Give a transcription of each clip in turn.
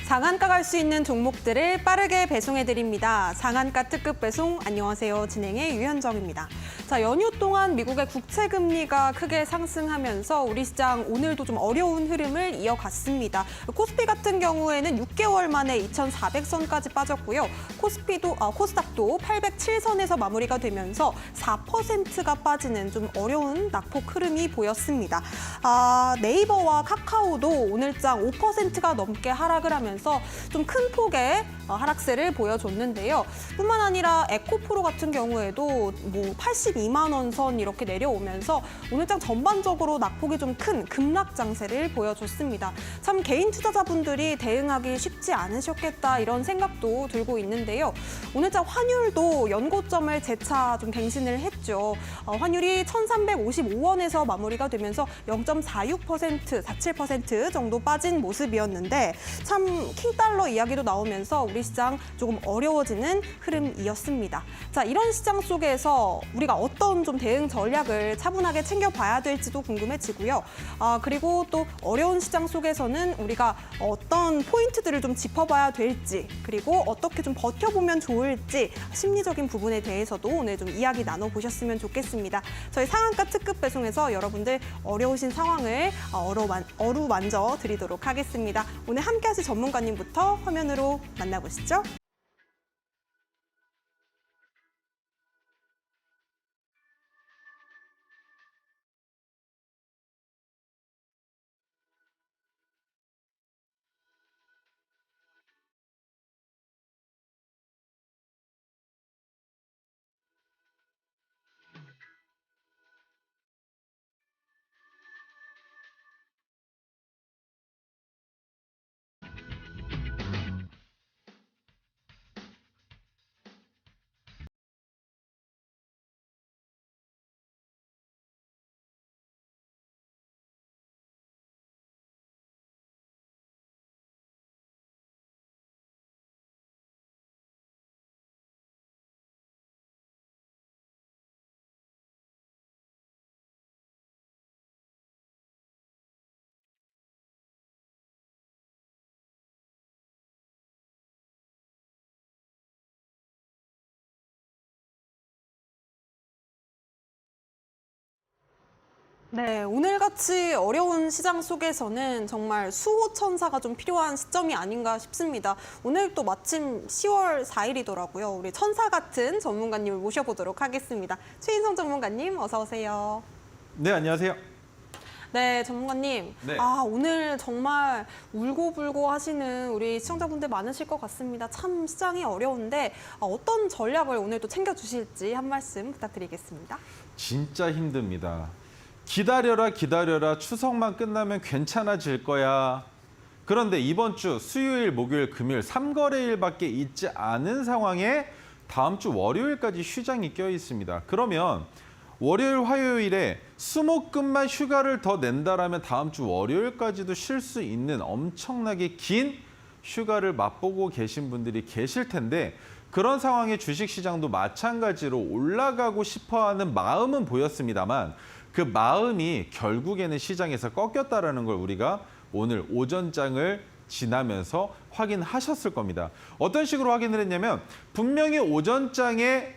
상한가 갈 수 있는 종목들을 빠르게 배송해드립니다. 상한가 특급 배송, 안녕하세요. 진행의 유현정입니다. 자, 연휴 동안 미국의 국채 금리가 크게 상승하면서 우리 시장 오늘도 좀 어려운 흐름을 이어갔습니다. 코스피 같은 경우에는 6개월 만에 2,400선까지 빠졌고요. 코스닥도 807선에서 마무리가 되면서 4%가 빠지는 좀 어려운 낙폭 흐름이 보였습니다. 네이버와 카카오도 오늘장 5%가 넘게 하락을 하면서 좀 큰 폭의 하락세를 보여줬는데요. 뿐만 아니라 에코프로 같은 경우에도 82만 원 선 이렇게 내려오면서 오늘장 전반적으로 낙폭이 좀 큰 급락 장세를 보여줬습니다. 참 개인 투자자분들이 대응하기 쉽지 않으셨겠다 이런 생각도 들고 있는데요. 오늘장 환율도 연고점을 재차 좀 갱신을 했죠. 환율이 1,355원에서 마무리가 되면서 0.46%, 47% 정도 빠진 모습이었는데 참 킹달러 이야기도 나오면서 우리 시장 조금 어려워지는 흐름이었습니다. 자, 이런 시장 속에서 우리가 어떤 좀 대응 전략을 차분하게 챙겨봐야 될지도 궁금해지고요. 그리고 또 어려운 시장 속에서는 우리가 어떤 포인트들을 좀 짚어봐야 될지, 그리고 어떻게 좀 버텨보면 좋을지 심리적인 부분에 대해서도 오늘 좀 이야기 나눠보셨으면 좋겠습니다. 저희 상한가 특급 배송에서 여러분들 어려우신 상황을 어루만져 드리도록 하겠습니다. 오늘 함께하실 전문가님부터 화면으로 만나보시죠. 네, 오늘같이 어려운 시장 속에서는 정말 수호천사가 좀 필요한 시점이 아닌가 싶습니다. 오늘 또 마침 10월 4일이더라고요. 우리 천사 같은 전문가님을 모셔보도록 하겠습니다. 최인성 전문가님, 어서 오세요. 네, 안녕하세요. 네, 전문가님. 네. 오늘 정말 울고불고 하시는 우리 시청자분들 많으실 것 같습니다. 참 시장이 어려운데 어떤 전략을 오늘 또 챙겨주실지 한 말씀 부탁드리겠습니다. 진짜 힘듭니다. 기다려라 기다려라, 추석만 끝나면 괜찮아질 거야. 그런데 이번 주 수요일, 목요일, 금요일 3거래일밖에 있지 않은 상황에 다음 주 월요일까지 휴장이 껴 있습니다. 그러면 월요일, 화요일에 수목금만 휴가를 더 낸다라면 다음 주 월요일까지도 쉴 수 있는 엄청나게 긴 휴가를 맛보고 계신 분들이 계실 텐데, 그런 상황에 주식시장도 마찬가지로 올라가고 싶어하는 마음은 보였습니다만 그 마음이 결국에는 시장에서 꺾였다는 걸 우리가 오늘 오전장을 지나면서 확인하셨을 겁니다. 어떤 식으로 확인을 했냐면, 분명히 오전장에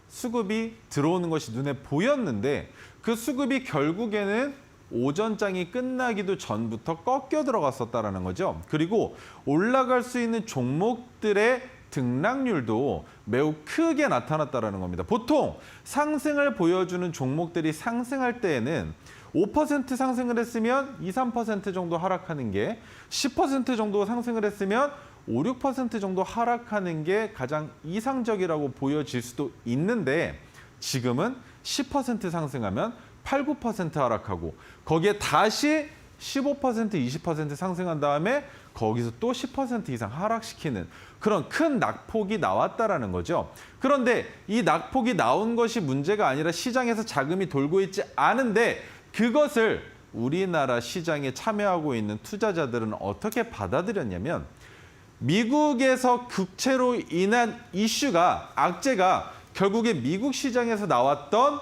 수급이 들어오는 것이 눈에 보였는데 그 수급이 결국에는 오전장이 끝나기도 전부터 꺾여 들어갔었다는 거죠. 그리고 올라갈 수 있는 종목들의 등락률도 매우 크게 나타났다는 겁니다. 보통 상승을 보여주는 종목들이 상승할 때에는 5% 상승을 했으면 2, 3% 정도 하락하는 게, 10% 정도 상승을 했으면 5, 6% 정도 하락하는 게 가장 이상적이라고 보여질 수도 있는데, 지금은 10% 상승하면 8, 9% 하락하고 거기에 다시 15%, 20% 상승한 다음에 거기서 또 10% 이상 하락시키는 그런 큰 낙폭이 나왔다라는 거죠. 그런데 이 낙폭이 나온 것이 문제가 아니라 시장에서 자금이 돌고 있지 않은데, 그것을 우리나라 시장에 참여하고 있는 투자자들은 어떻게 받아들였냐면, 미국에서 국채로 인한 이슈가, 악재가 결국에 미국 시장에서 나왔던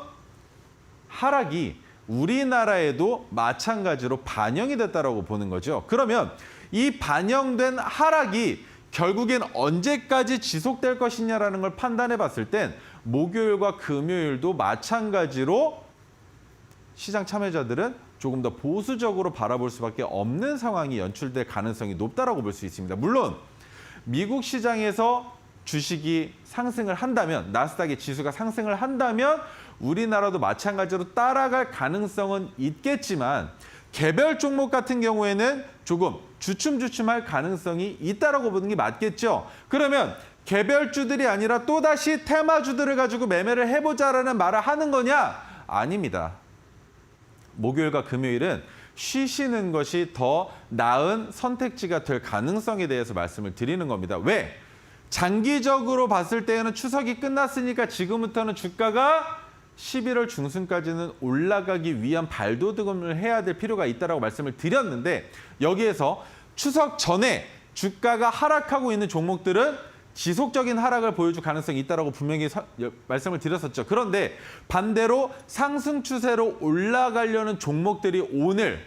하락이 우리나라에도 마찬가지로 반영이 됐다라고 보는 거죠. 그러면 이 반영된 하락이 결국엔 언제까지 지속될 것이냐라는 걸 판단해 봤을 땐 목요일과 금요일도 마찬가지로 시장 참여자들은 조금 더 보수적으로 바라볼 수밖에 없는 상황이 연출될 가능성이 높다라고 볼 수 있습니다. 물론 미국 시장에서 주식이 상승을 한다면, 나스닥의 지수가 상승을 한다면 우리나라도 마찬가지로 따라갈 가능성은 있겠지만 개별 종목 같은 경우에는 조금 주춤주춤할 가능성이 있다라고 보는 게 맞겠죠. 그러면 개별주들이 아니라 또다시 테마주들을 가지고 매매를 해보자라는 말을 하는 거냐? 아닙니다. 목요일과 금요일은 쉬시는 것이 더 나은 선택지가 될 가능성에 대해서 말씀을 드리는 겁니다. 왜? 장기적으로 봤을 때에는 추석이 끝났으니까 지금부터는 주가가 11월 중순까지는 올라가기 위한 발돋움을 해야 될 필요가 있다고 말씀을 드렸는데 여기에서 추석 전에 주가가 하락하고 있는 종목들은 지속적인 하락을 보여줄 가능성이 있다고 분명히 말씀을 드렸었죠. 그런데 반대로 상승 추세로 올라가려는 종목들이 오늘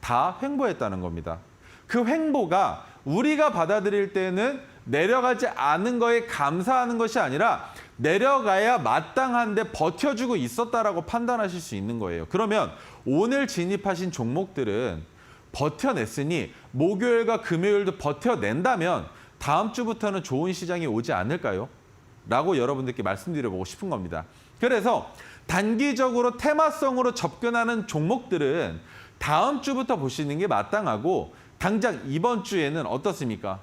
다 횡보했다는 겁니다. 그 횡보가 우리가 받아들일 때는 내려가지 않은 거에 감사하는 것이 아니라 내려가야 마땅한데 버텨주고 있었다라고 판단하실 수 있는 거예요. 그러면 오늘 진입하신 종목들은 버텨냈으니 목요일과 금요일도 버텨낸다면 다음 주부터는 좋은 시장이 오지 않을까요? 라고 여러분들께 말씀드려보고 싶은 겁니다. 그래서 단기적으로 테마성으로 접근하는 종목들은 다음 주부터 보시는 게 마땅하고 당장 이번 주에는 어떻습니까?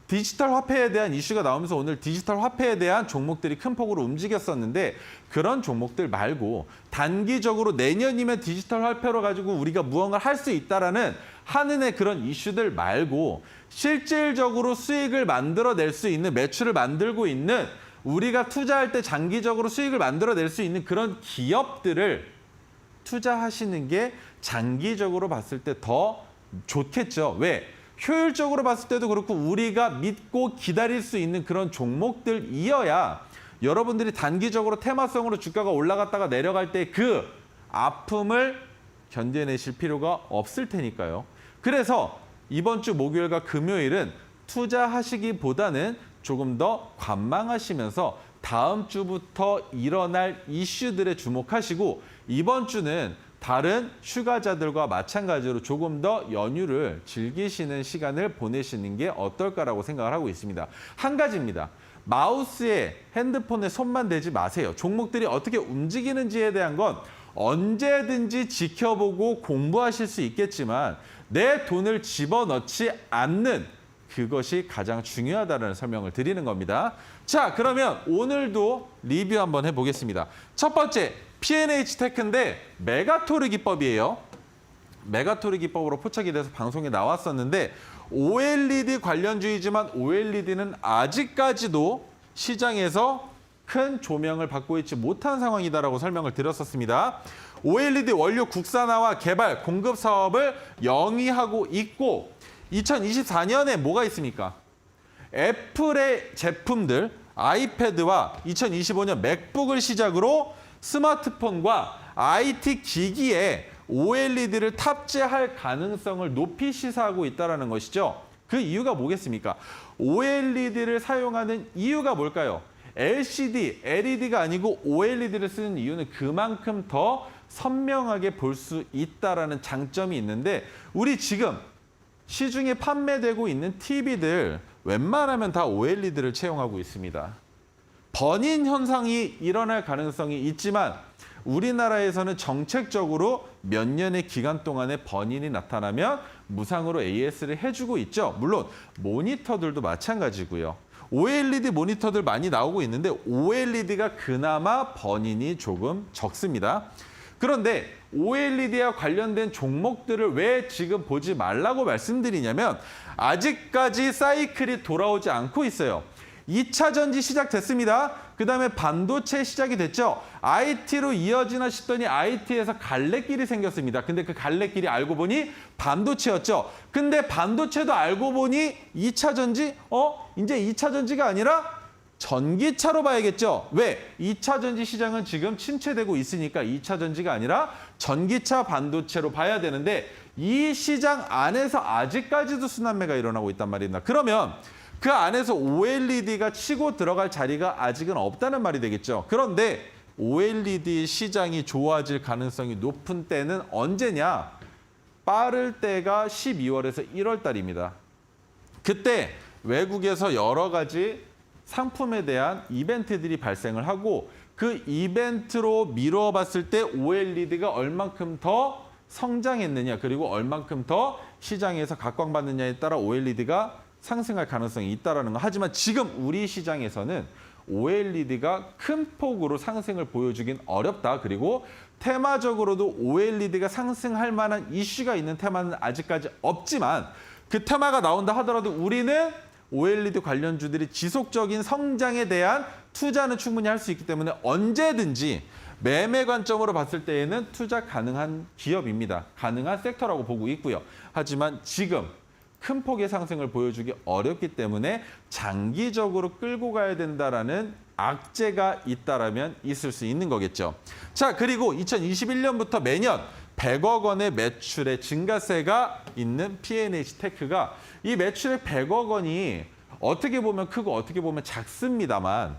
디지털 화폐에 대한 이슈가 나오면서 오늘 디지털 화폐에 대한 종목들이 큰 폭으로 움직였었는데 그런 종목들 말고 단기적으로 내년이면 디지털 화폐로 가지고 우리가 무언가 할 수 있다라는 한은의 그런 이슈들 말고 실질적으로 수익을 만들어낼 수 있는 매출을 만들고 있는 우리가 투자할 때 장기적으로 수익을 만들어낼 수 있는 그런 기업들을 투자하시는 게 장기적으로 봤을 때 더 좋겠죠. 왜? 효율적으로 봤을 때도 그렇고 우리가 믿고 기다릴 수 있는 그런 종목들이어야 여러분들이 단기적으로 테마성으로 주가가 올라갔다가 내려갈 때 그 아픔을 견뎌내실 필요가 없을 테니까요. 그래서 이번 주 목요일과 금요일은 투자하시기보다는 조금 더 관망하시면서 다음 주부터 일어날 이슈들에 주목하시고 이번 주는 다른 휴가자들과 마찬가지로 조금 더 연휴를 즐기시는 시간을 보내시는 게 어떨까라고 생각을 하고 있습니다. 한 가지입니다. 마우스에 핸드폰에 손만 대지 마세요. 종목들이 어떻게 움직이는지에 대한 건 언제든지 지켜보고 공부하실 수 있겠지만 내 돈을 집어넣지 않는 그것이 가장 중요하다는 설명을 드리는 겁니다. 자, 그러면 오늘도 리뷰 한번 해보겠습니다. 첫 번째, P&H 테크인데 메가토르 기법이에요. 메가토르 기법으로 포착이 돼서 방송에 나왔었는데 OLED 관련주이지만 OLED는 아직까지도 시장에서 큰 조명을 받고 있지 못한 상황이다라고 설명을 드렸었습니다. OLED 원료 국산화와 개발, 공급 사업을 영위하고 있고 2024년에 뭐가 있습니까? 애플의 제품들, 아이패드와 2025년 맥북을 시작으로 스마트폰과 IT 기기에 OLED를 탑재할 가능성을 높이 시사하고 있다는 것이죠. 그 이유가 뭐겠습니까? OLED를 사용하는 이유가 뭘까요? LCD, LED가 아니고 OLED를 쓰는 이유는 그만큼 더 선명하게 볼 수 있다는 장점이 있는데 우리 지금 시중에 판매되고 있는 TV들 웬만하면 다 OLED를 채용하고 있습니다. 번인 현상이 일어날 가능성이 있지만 우리나라에서는 정책적으로 몇 년의 기간 동안에 번인이 나타나면 무상으로 AS를 해주고 있죠. 물론 모니터들도 마찬가지고요. OLED 모니터들 많이 나오고 있는데 OLED가 그나마 번인이 조금 적습니다. 그런데 OLED와 관련된 종목들을 왜 지금 보지 말라고 말씀드리냐면 아직까지 사이클이 돌아오지 않고 있어요. 2차 전지 시작됐습니다. 그다음에 반도체 시작이 됐죠. IT로 이어지나 싶더니 IT에서 갈래길이 생겼습니다. 근데 그 갈래길이 알고 보니 반도체였죠. 근데 반도체도 알고 보니 2차 전지? 이제 2차 전지가 아니라 전기차로 봐야겠죠. 왜? 2차 전지 시장은 지금 침체되고 있으니까 2차 전지가 아니라 전기차 반도체로 봐야 되는데 이 시장 안에서 아직까지도 순환매가 일어나고 있단 말입니다. 그러면 그 안에서 OLED가 치고 들어갈 자리가 아직은 없다는 말이 되겠죠. 그런데 OLED 시장이 좋아질 가능성이 높은 때는 언제냐? 빠를 때가 12월에서 1월 달입니다. 그때 외국에서 여러 가지 상품에 대한 이벤트들이 발생을 하고 그 이벤트로 미루어 봤을 때 OLED가 얼만큼 더 성장했느냐 그리고 얼만큼 더 시장에서 각광받느냐에 따라 OLED가 상승할 가능성이 있다는 거. 하지만 지금 우리 시장에서는 OLED가 큰 폭으로 상승을 보여주긴 어렵다. 그리고 테마적으로도 OLED가 상승할 만한 이슈가 있는 테마는 아직까지 없지만 그 테마가 나온다 하더라도 우리는 OLED 관련주들이 지속적인 성장에 대한 투자는 충분히 할 수 있기 때문에 언제든지 매매 관점으로 봤을 때에는 투자 가능한 기업입니다. 가능한 섹터라고 보고 있고요. 하지만 지금 큰 폭의 상승을 보여주기 어렵기 때문에 장기적으로 끌고 가야 된다라는 악재가 있다라면 있을 수 있는 거겠죠. 자, 그리고 2021년부터 매년 100억 원의 매출의 증가세가 있는 P&H 테크가 이 매출의 100억 원이 어떻게 보면 크고 어떻게 보면 작습니다만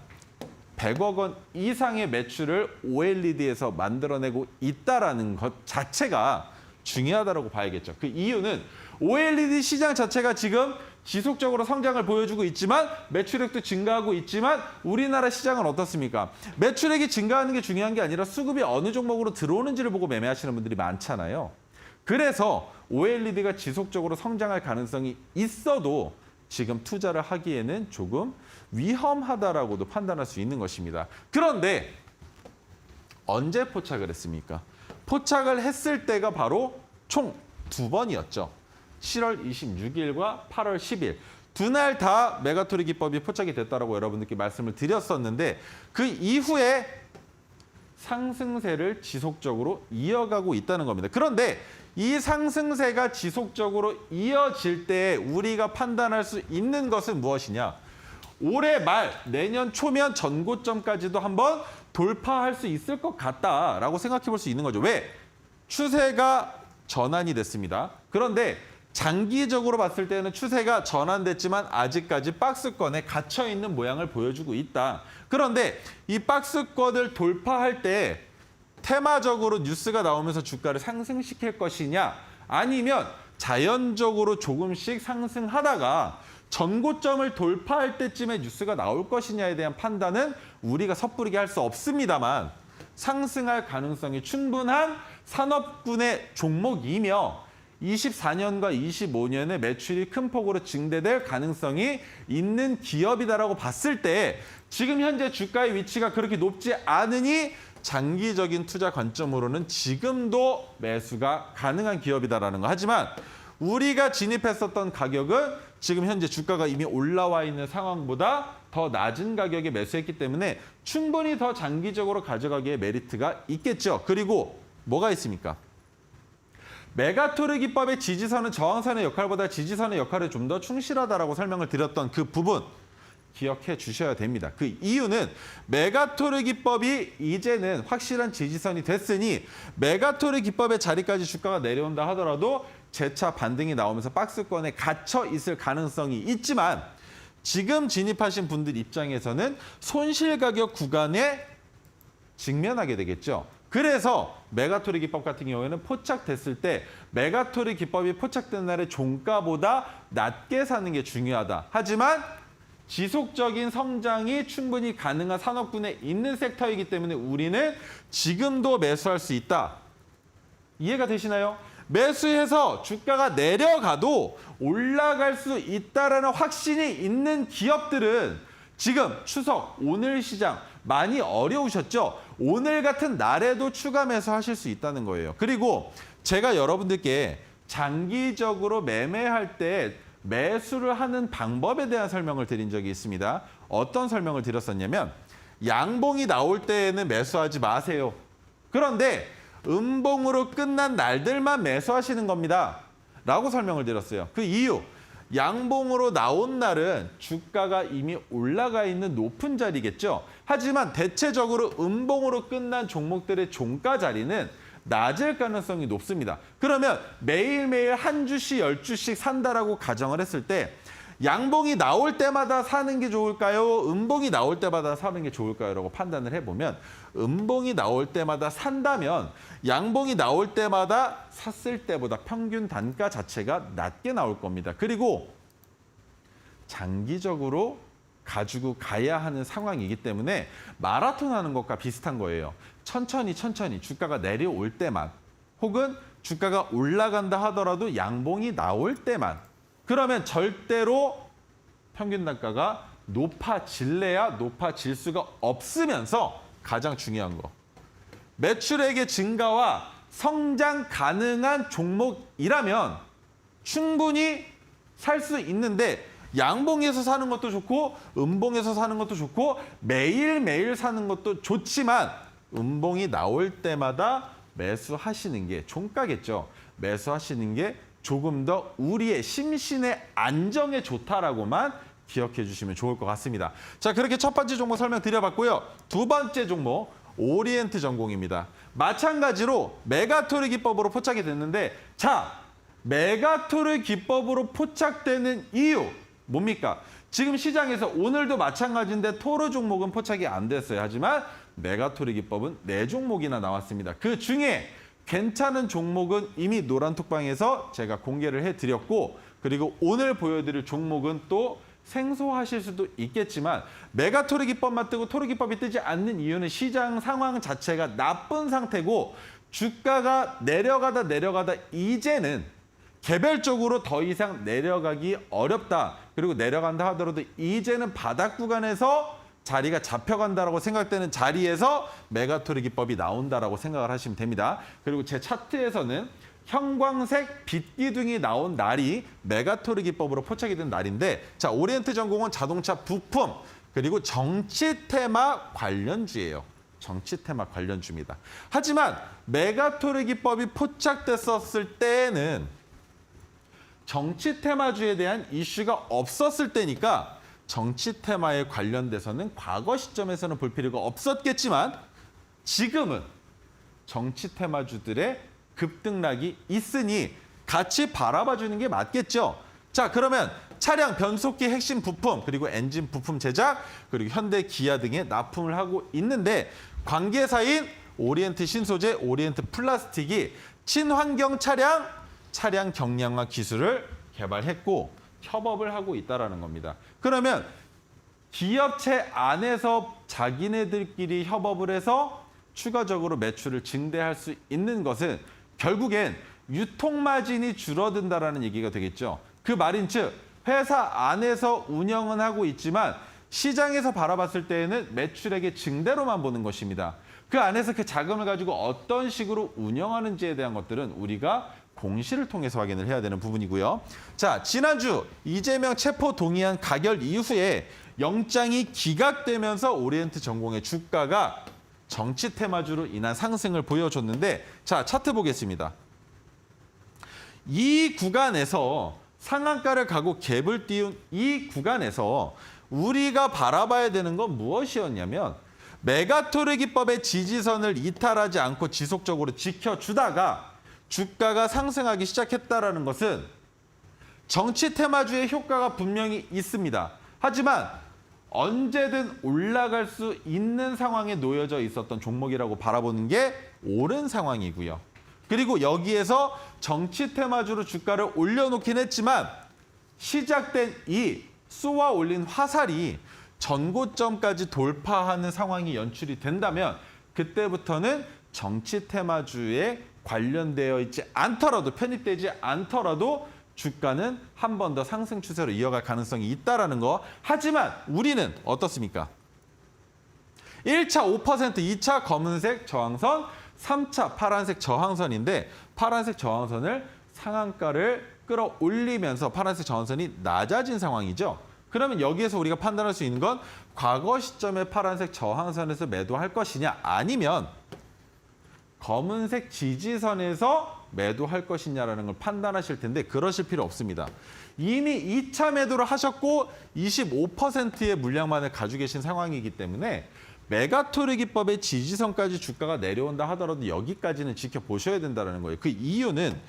100억 원 이상의 매출을 OLED에서 만들어내고 있다라는 것 자체가 중요하다고 봐야겠죠. 그 이유는 OLED 시장 자체가 지금 지속적으로 성장을 보여주고 있지만 매출액도 증가하고 있지만 우리나라 시장은 어떻습니까? 매출액이 증가하는 게 중요한 게 아니라 수급이 어느 종목으로 들어오는지를 보고 매매하시는 분들이 많잖아요. 그래서 OLED가 지속적으로 성장할 가능성이 있어도 지금 투자를 하기에는 조금 위험하다라고도 판단할 수 있는 것입니다. 그런데 언제 포착을 했습니까? 포착을 했을 때가 바로 총 2번이었죠. 7월 26일과 8월 10일. 두 날 다 메가토리 기법이 포착이 됐다라고 여러분들께 말씀을 드렸었는데 그 이후에 상승세를 지속적으로 이어가고 있다는 겁니다. 그런데 이 상승세가 지속적으로 이어질 때 우리가 판단할 수 있는 것은 무엇이냐? 올해 말, 내년 초면 전고점까지도 한번 돌파할 수 있을 것 같다라고 생각해 볼 수 있는 거죠. 왜? 추세가 전환이 됐습니다. 그런데 장기적으로 봤을 때는 추세가 전환됐지만 아직까지 박스권에 갇혀 있는 모양을 보여주고 있다. 그런데 이 박스권을 돌파할 때 테마적으로 뉴스가 나오면서 주가를 상승시킬 것이냐 아니면 자연적으로 조금씩 상승하다가 전고점을 돌파할 때쯤에 뉴스가 나올 것이냐에 대한 판단은 우리가 섣부르게 할 수 없습니다만 상승할 가능성이 충분한 산업군의 종목이며 24년과 25년에 매출이 큰 폭으로 증대될 가능성이 있는 기업이다라고 봤을 때 지금 현재 주가의 위치가 그렇게 높지 않으니 장기적인 투자 관점으로는 지금도 매수가 가능한 기업이다라는 거. 하지만 우리가 진입했었던 가격은 지금 현재 주가가 이미 올라와 있는 상황보다 더 낮은 가격에 매수했기 때문에 충분히 더 장기적으로 가져가기에 메리트가 있겠죠. 그리고 뭐가 있습니까? 메가토르 기법의 지지선은 저항선의 역할보다 지지선의 역할에 좀 더 충실하다라고 설명을 드렸던 그 부분 기억해 주셔야 됩니다. 그 이유는 메가토르 기법이 이제는 확실한 지지선이 됐으니 메가토르 기법의 자리까지 주가가 내려온다 하더라도 재차 반등이 나오면서 박스권에 갇혀 있을 가능성이 있지만 지금 진입하신 분들 입장에서는 손실 가격 구간에 직면하게 되겠죠. 그래서 메가토리 기법 같은 경우에는 포착됐을 때 메가토리 기법이 포착된 날의 종가보다 낮게 사는 게 중요하다. 하지만 지속적인 성장이 충분히 가능한 산업군에 있는 섹터이기 때문에 우리는 지금도 매수할 수 있다. 이해가 되시나요? 매수해서 주가가 내려가도 올라갈 수 있다라는 확신이 있는 기업들은 지금 추석 오늘 시장 많이 어려우셨죠? 오늘 같은 날에도 추가 매수하실 수 있다는 거예요. 그리고 제가 여러분들께 장기적으로 매매할 때 매수를 하는 방법에 대한 설명을 드린 적이 있습니다. 어떤 설명을 드렸었냐면 양봉이 나올 때에는 매수하지 마세요. 그런데 음봉으로 끝난 날들만 매수하시는 겁니다. 라고 설명을 드렸어요. 그 이유, 양봉으로 나온 날은 주가가 이미 올라가 있는 높은 자리겠죠. 하지만 대체적으로 음봉으로 끝난 종목들의 종가 자리는 낮을 가능성이 높습니다. 그러면 매일매일 한 주씩 10주씩 산다라고 가정을 했을 때 양봉이 나올 때마다 사는 게 좋을까요? 음봉이 나올 때마다 사는 게 좋을까요? 라고 판단을 해보면 음봉이 나올 때마다 산다면 양봉이 나올 때마다 샀을 때보다 평균 단가 자체가 낮게 나올 겁니다. 그리고 장기적으로 가지고 가야 하는 상황이기 때문에 마라톤 하는 것과 비슷한 거예요. 천천히 주가가 내려올 때만 혹은 주가가 올라간다 하더라도 양봉이 나올 때만 그러면 절대로 평균 단가가 높아질래야 높아질 수가 없으면서 가장 중요한 거. 매출액의 증가와 성장 가능한 종목이라면 충분히 살 수 있는데 양봉에서 사는 것도 좋고 음봉에서 사는 것도 좋고 매일매일 사는 것도 좋지만 음봉이 나올 때마다 매수하시는 게 종가겠죠. 매수하시는 게 조금 더 우리의 심신의 안정에 좋다라고만 기억해 주시면 좋을 것 같습니다. 자, 그렇게 첫 번째 종목 설명드려봤고요. 두 번째 종목 오리엔트 전공입니다. 마찬가지로 메가토르 기법으로 포착이 됐는데 자, 메가토르 기법으로 포착되는 이유 뭡니까? 지금 시장에서 오늘도 마찬가지인데 토르 종목은 포착이 안 됐어요. 하지만 메가토르 기법은 4종목이나 나왔습니다. 그 중에 괜찮은 종목은 이미 노란톡방에서 제가 공개를 해드렸고 그리고 오늘 보여드릴 종목은 또 생소하실 수도 있겠지만 메가토르 기법만 뜨고 토르 기법이 뜨지 않는 이유는 시장 상황 자체가 나쁜 상태고 주가가 내려가다 이제는 개별적으로 더 이상 내려가기 어렵다. 그리고 내려간다 하더라도 이제는 바닥 구간에서 자리가 잡혀간다라고 생각되는 자리에서 메가토르 기법이 나온다라고 생각을 하시면 됩니다. 그리고 제 차트에서는 형광색 빛기둥이 나온 날이 메가토르 기법으로 포착이 된 날인데 자, 오리엔트 전공은 자동차 부품 그리고 정치 테마 관련주예요. 정치 테마 관련주입니다. 하지만 메가토르 기법이 포착됐었을 때는 정치 테마주에 대한 이슈가 없었을 때니까 정치 테마에 관련돼서는 과거 시점에서는 볼 필요가 없었겠지만 지금은 정치 테마주들의 급등락이 있으니 같이 바라봐 주는 게 맞겠죠. 자, 그러면 차량 변속기 핵심 부품 그리고 엔진 부품 제작 그리고 현대 기아 등에 납품을 하고 있는데 관계사인 오리엔트 신소재, 오리엔트 플라스틱이 친환경 차량 경량화 기술을 개발했고 협업을 하고 있다는 겁니다. 그러면 기업체 안에서 자기네들끼리 협업을 해서 추가적으로 매출을 증대할 수 있는 것은 결국엔 유통마진이 줄어든다라는 얘기가 되겠죠. 그 말인즉 회사 안에서 운영은 하고 있지만 시장에서 바라봤을 때에는 매출액의 증대로만 보는 것입니다. 그 안에서 그 자금을 가지고 어떤 식으로 운영하는지에 대한 것들은 우리가 공시를 통해서 확인을 해야 되는 부분이고요. 자, 지난주 이재명 체포 동의안 가결 이후에 영장이 기각되면서 오리엔트 전공의 주가가 정치 테마주로 인한 상승을 보여줬는데 자, 차트 보겠습니다. 이 구간에서 상한가를 가고 갭을 띄운 이 구간에서 우리가 바라봐야 되는 건 무엇이었냐면 메가토르 기법의 지지선을 이탈하지 않고 지속적으로 지켜주다가 주가가 상승하기 시작했다는 것은 정치 테마주의 효과가 분명히 있습니다. 하지만 언제든 올라갈 수 있는 상황에 놓여져 있었던 종목이라고 바라보는 게 옳은 상황이고요. 그리고 여기에서 정치 테마주로 주가를 올려놓긴 했지만 시작된 이 쏘아 올린 화살이 전고점까지 돌파하는 상황이 연출이 된다면 그때부터는 정치 테마주에 관련되어 있지 않더라도 편입되지 않더라도 주가는 한 번 더 상승 추세로 이어갈 가능성이 있다라는 거. 하지만 우리는 어떻습니까? 1차 5%, 2차 검은색 저항선, 3차 파란색 저항선인데 파란색 저항선을 상한가를 끌어올리면서 파란색 저항선이 낮아진 상황이죠. 그러면 여기에서 우리가 판단할 수 있는 건 과거 시점에 파란색 저항선에서 매도할 것이냐 아니면 검은색 지지선에서 매도할 것이냐라는 걸 판단하실 텐데 그러실 필요 없습니다. 이미 2차 매도를 하셨고 25%의 물량만을 가지고 계신 상황이기 때문에 메가토르 기법의 지지선까지 주가가 내려온다 하더라도 여기까지는 지켜보셔야 된다는 거예요. 그 이유는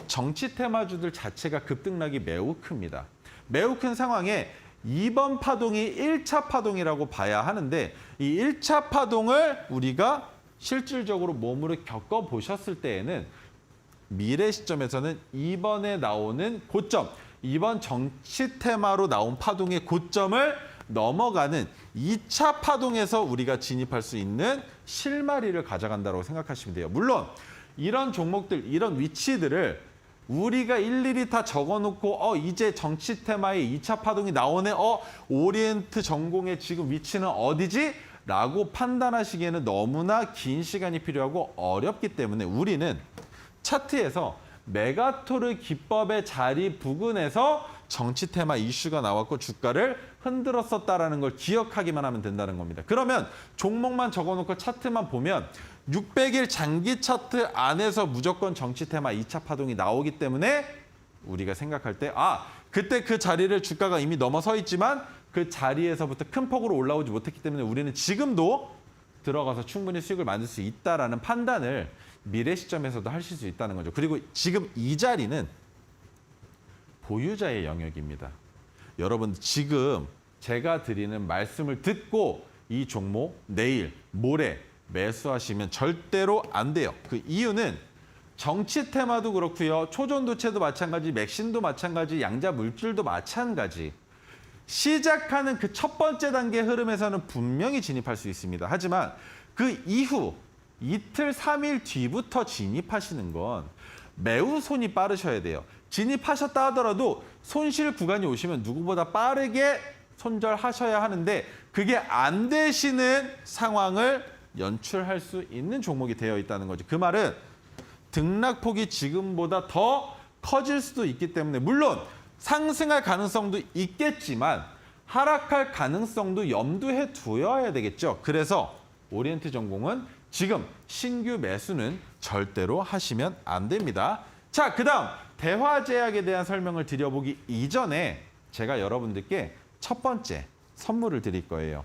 정치 테마주들 자체가 급등락이 매우 큽니다. 매우 큰 상황에 이번 파동이 1차 파동이라고 봐야 하는데 이 1차 파동을 우리가 실질적으로 몸으로 겪어보셨을 때에는 미래 시점에서는 이번에 나오는 고점, 이번 정치 테마로 나온 파동의 고점을 넘어가는 2차 파동에서 우리가 진입할 수 있는 실마리를 가져간다고 생각하시면 돼요. 물론 이런 종목들, 이런 위치들을 우리가 일일이 다 적어놓고 이제 정치 테마의 2차 파동이 나오네. 오리엔트 전공의 지금 위치는 어디지? 라고 판단하시기에는 너무나 긴 시간이 필요하고 어렵기 때문에 우리는 차트에서 메가토르 기법의 자리 부근에서 정치 테마 이슈가 나왔고 주가를 흔들었었다라는 걸 기억하기만 하면 된다는 겁니다. 그러면 종목만 적어놓고 차트만 보면 600일 장기 차트 안에서 무조건 정치 테마 2차 파동이 나오기 때문에 우리가 생각할 때 그때 그 자리를 주가가 이미 넘어서 있지만 그 자리에서부터 큰 폭으로 올라오지 못했기 때문에 우리는 지금도 들어가서 충분히 수익을 만들 수 있다라는 판단을 미래 시점에서도 하실 수 있다는 거죠. 그리고 지금 이 자리는 보유자의 영역입니다. 여러분 지금 제가 드리는 말씀을 듣고 이 종목 내일, 모레 매수하시면 절대로 안 돼요. 그 이유는 정치 테마도 그렇고요. 초전도체도 마찬가지, 맥신도 마찬가지, 양자 물질도 마찬가지. 시작하는 그 첫 번째 단계 흐름에서는 분명히 진입할 수 있습니다. 하지만 그 이후 이틀, 3일 뒤부터 진입하시는 건 매우 손이 빠르셔야 돼요. 진입하셨다 하더라도 손실 구간이 오시면 누구보다 빠르게 손절하셔야 하는데 그게 안 되시는 상황을 연출할 수 있는 종목이 되어 있다는 거죠. 그 말은 등락폭이 지금보다 더 커질 수도 있기 때문에 물론 상승할 가능성도 있겠지만 하락할 가능성도 염두에 두어야 되겠죠. 그래서 오리엔트 전공은 지금 신규 매수는 절대로 하시면 안 됩니다. 자, 그다음 대화제약에 대한 설명을 드려보기 이전에 제가 여러분들께 첫 번째 선물을 드릴 거예요.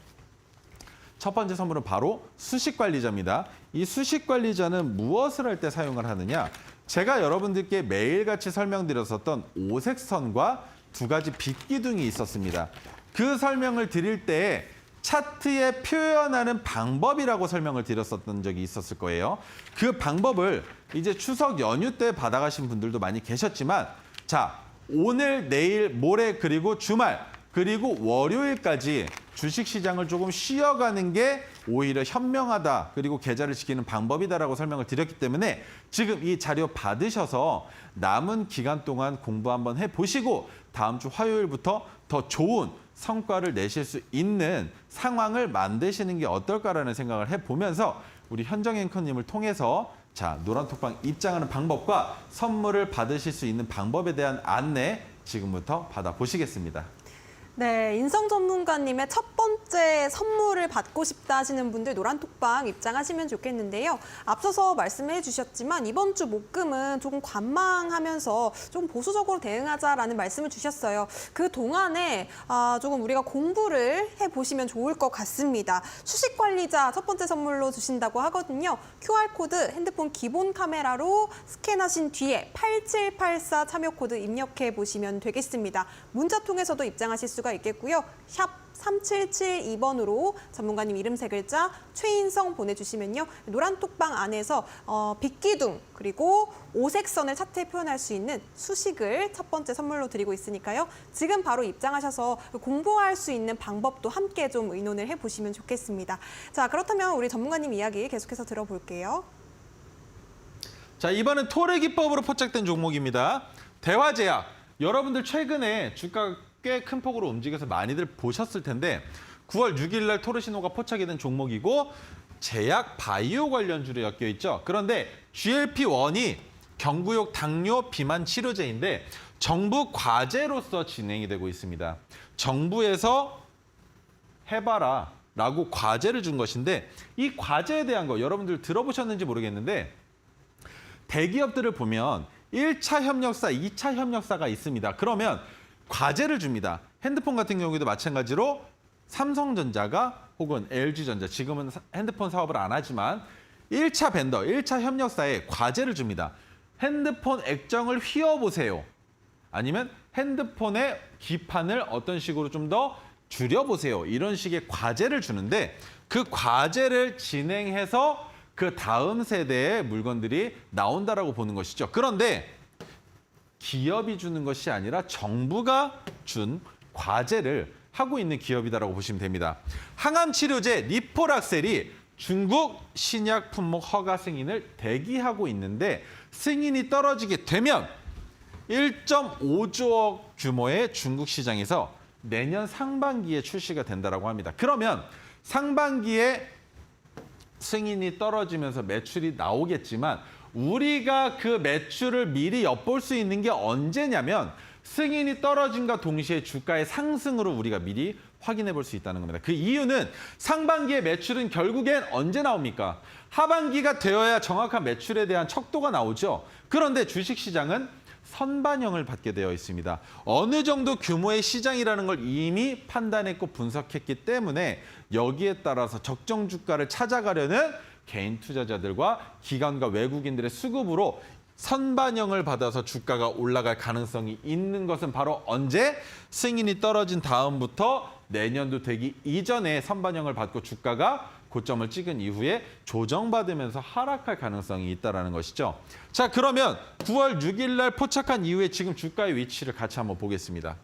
첫 번째 선물은 바로 수식관리자입니다. 이 수식관리자는 무엇을 할 때 사용을 하느냐? 제가 여러분들께 매일같이 설명드렸었던 오색선과 두 가지 빗기둥이 있었습니다. 그 설명을 드릴 때 차트에 표현하는 방법이라고 설명을 드렸었던 적이 있었을 거예요. 그 방법을 이제 추석 연휴 때 받아가신 분들도 많이 계셨지만 자, 오늘, 내일, 모레 그리고 주말 그리고 월요일까지 주식시장을 조금 쉬어가는 게 오히려 현명하다. 그리고 계좌를 지키는 방법이다라고 설명을 드렸기 때문에 지금 이 자료 받으셔서 남은 기간 동안 공부 한번 해보시고 다음 주 화요일부터 더 좋은 성과를 내실 수 있는 상황을 만드시는 게 어떨까라는 생각을 해보면서 우리 현정 앵커님을 통해서 자, 노란톡방 입장하는 방법과 선물을 받으실 수 있는 방법에 대한 안내 지금부터 받아보시겠습니다. 네, 인성 전문가님의 첫 번째 선물을 받고 싶다 하시는 분들 노란톡방 입장하시면 좋겠는데요. 앞서서 말씀해 주셨지만 이번 주 목금은 조금 관망하면서 좀 보수적으로 대응하자라는 말씀을 주셨어요. 그 동안에 조금 우리가 공부를 해보시면 좋을 것 같습니다. 수식관리자 첫 번째 선물로 주신다고 하거든요. QR코드 핸드폰 기본 카메라로 스캔하신 뒤에 8784 참여 코드 입력해 보시면 되겠습니다. 문자 통해서도 입장하실 수가 있겠고요. 샵 3772번으로 전문가님 이름 세 글자 최인성 보내주시면요. 노란톡방 안에서 빗기둥 그리고 오색선을 차트에 표현할 수 있는 수식을 첫 번째 선물로 드리고 있으니까요. 지금 바로 입장하셔서 공부할 수 있는 방법도 함께 좀 의논을 해보시면 좋겠습니다. 자, 그렇다면 우리 전문가님 이야기 계속해서 들어볼게요. 자, 이번엔 토르 기법으로 포착된 종목입니다. 대화제약. 여러분들 최근에 주가 꽤 큰 폭으로 움직여서 많이들 보셨을 텐데 9월 6일 날 토르 신호가 포착이 된 종목이고 제약 바이오 관련주로 엮여 있죠. 그런데 GLP-1이 경구용 당뇨 비만 치료제인데 정부 과제로서 진행이 되고 있습니다. 정부에서 해봐라 라고 과제를 준 것인데 이 과제에 대한 거 여러분들 들어보셨는지 모르겠는데 대기업들을 보면 1차 협력사, 2차 협력사가 있습니다. 그러면 과제를 줍니다. 핸드폰 같은 경우에도 마찬가지로 삼성전자가 혹은 LG전자, 지금은 핸드폰 사업을 안 하지만 1차 벤더, 1차 협력사에 과제를 줍니다. 핸드폰 액정을 휘어보세요. 아니면 핸드폰의 기판을 어떤 식으로 좀 더 줄여보세요. 이런 식의 과제를 주는데 그 과제를 진행해서 그 다음 세대의 물건들이 나온다라고 보는 것이죠. 그런데 기업이 주는 것이 아니라 정부가 준 과제를 하고 있는 기업이다라고 보시면 됩니다. 항암 치료제 리포락셀이 중국 신약 품목 허가 승인을 대기하고 있는데 승인이 떨어지게 되면 1.5조 원 규모의 중국 시장에서 내년 상반기에 출시가 된다라고 합니다. 그러면 상반기에 승인이 떨어지면서 매출이 나오겠지만 우리가 그 매출을 미리 엿볼 수 있는 게 언제냐면 승인이 떨어짐과 동시에 주가의 상승으로 우리가 미리 확인해 볼 수 있다는 겁니다. 그 이유는 상반기의 매출은 결국엔 언제 나옵니까? 하반기가 되어야 정확한 매출에 대한 척도가 나오죠. 그런데 주식시장은 선반영을 받게 되어 있습니다. 어느 정도 규모의 시장이라는 걸 이미 판단했고 분석했기 때문에 여기에 따라서 적정 주가를 찾아가려는 개인 투자자들과 기관과 외국인들의 수급으로 선반영을 받아서 주가가 올라갈 가능성이 있는 것은 바로 언제? 승인이 떨어진 다음부터 내년도 되기 이전에 선반영을 받고 주가가 고점을 찍은 이후에 조정받으면서 하락할 가능성이 있다는 것이죠. 자, 그러면 9월 6일 날 포착한 이후에 지금 주가의 위치를 같이 한번 보겠습니다.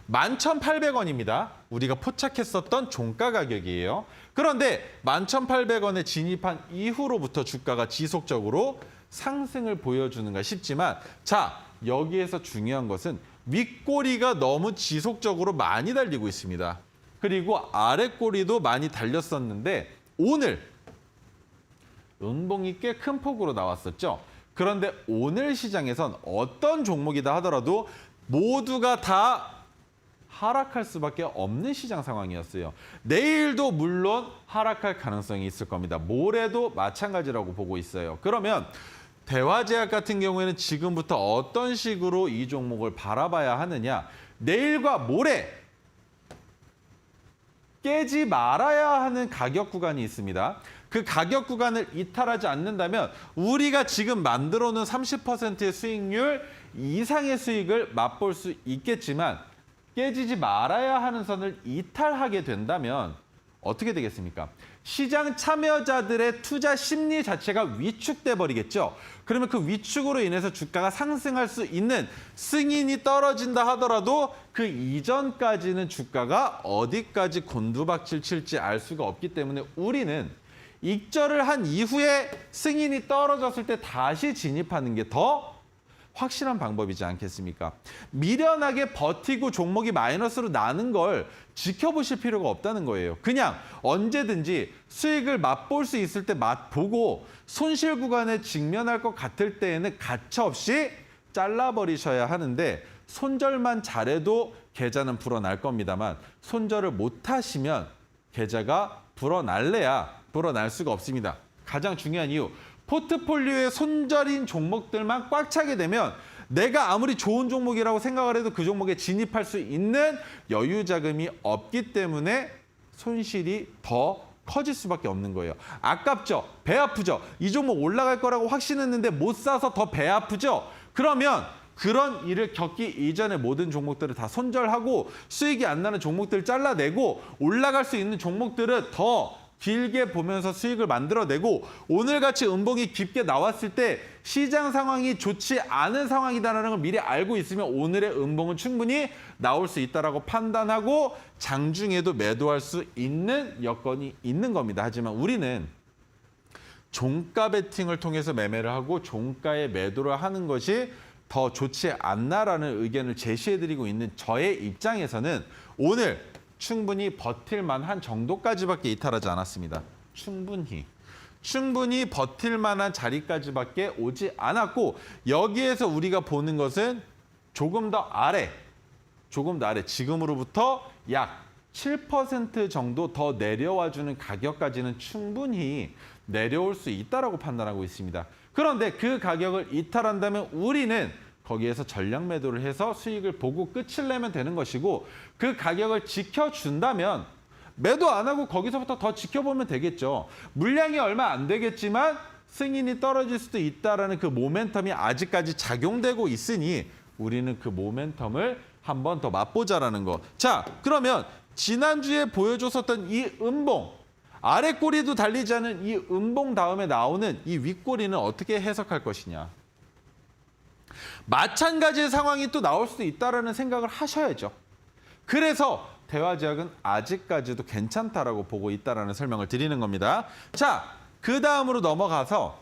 11,800원입니다. 우리가 포착했었던 종가 가격이에요. 그런데 11,800원에 진입한 이후로부터 주가가 지속적으로 상승을 보여주는가 싶지만 자, 여기에서 중요한 것은 윗꼬리가 너무 지속적으로 많이 달리고 있습니다. 그리고 아랫꼬리도 많이 달렸었는데 오늘 음봉이 꽤 큰 폭으로 나왔었죠. 그런데 오늘 시장에선 어떤 종목이다 하더라도 모두가 다 하락할 수밖에 없는 시장 상황이었어요. 내일도 물론 하락할 가능성이 있을 겁니다. 모레도 마찬가지라고 보고 있어요. 그러면 대화제약 같은 경우에는 지금부터 어떤 식으로 이 종목을 바라봐야 하느냐. 내일과 모레 깨지 말아야 하는 가격 구간이 있습니다. 그 가격 구간을 이탈하지 않는다면 우리가 지금 만들어놓은 30%의 수익률 이상의 수익을 맛볼 수 있겠지만 깨지지 말아야 하는 선을 이탈하게 된다면 어떻게 되겠습니까? 시장 참여자들의 투자 심리 자체가 위축돼 버리겠죠. 그러면 그 위축으로 인해서 주가가 상승할 수 있는 승인이 떨어진다 하더라도 그 이전까지는 주가가 어디까지 곤두박질 칠지 알 수가 없기 때문에 우리는 익절을 한 이후에 승인이 떨어졌을 때 다시 진입하는 게 더 확실한 방법이지 않겠습니까? 미련하게 버티고 종목이 마이너스로 나는 걸 지켜보실 필요가 없다는 거예요. 그냥 언제든지 수익을 맛볼 수 있을 때 맛보고 손실 구간에 직면할 것 같을 때에는 가차없이 잘라버리셔야 하는데 손절만 잘해도 계좌는 불어날 겁니다만 손절을 못하시면 계좌가 불어날 수가 없습니다. 가장 중요한 이유. 포트폴리오에 손절인 종목들만 꽉 차게 되면 내가 아무리 좋은 종목이라고 생각을 해도 그 종목에 진입할 수 있는 여유 자금이 없기 때문에 손실이 더 커질 수밖에 없는 거예요. 아깝죠? 배 아프죠? 이 종목 올라갈 거라고 확신했는데 못 사서 더 배 아프죠? 그러면 그런 일을 겪기 이전에 모든 종목들을 다 손절하고 수익이 안 나는 종목들을 잘라내고 올라갈 수 있는 종목들을 더 길게 보면서 수익을 만들어내고 오늘같이 음봉이 깊게 나왔을 때 시장 상황이 좋지 않은 상황이다라는 걸 미리 알고 있으면 오늘의 음봉은 충분히 나올 수 있다라고 판단하고 장중에도 매도할 수 있는 여건이 있는 겁니다. 하지만 우리는 종가 베팅을 통해서 매매를 하고 종가에 매도를 하는 것이 더 좋지 않나라는 의견을 제시해드리고 있는 저의 입장에서는 오늘 충분히 버틸만한 정도까지밖에 이탈하지 않았습니다. 충분히 버틸만한 자리까지밖에 오지 않았고 여기에서 우리가 보는 것은 조금 더 아래 지금으로부터 약 7% 정도 더 내려와주는 가격까지는 충분히 내려올 수 있다라고 판단하고 있습니다. 그런데 그 가격을 이탈한다면 우리는 거기에서 전량 매도를 해서 수익을 보고 끝을 내면 되는 것이고 그 가격을 지켜준다면 매도 안 하고 거기서부터 더 지켜보면 되겠죠. 물량이 얼마 안 되겠지만 승인이 떨어질 수도 있다라는 그 모멘텀이 아직까지 작용되고 있으니 우리는 그 모멘텀을 한 번 더 맛보자라는 거. 자, 그러면 지난주에 보여줬었던 이 음봉, 아래 꼬리도 달리지 않은 이 음봉 다음에 나오는 이 윗꼬리는 어떻게 해석할 것이냐. 마찬가지의 상황이 또 나올 수도 있다라는 생각을 하셔야죠. 그래서 대화제약은 아직까지도 괜찮다라고 보고 있다라는 설명을 드리는 겁니다. 자, 그 다음으로 넘어가서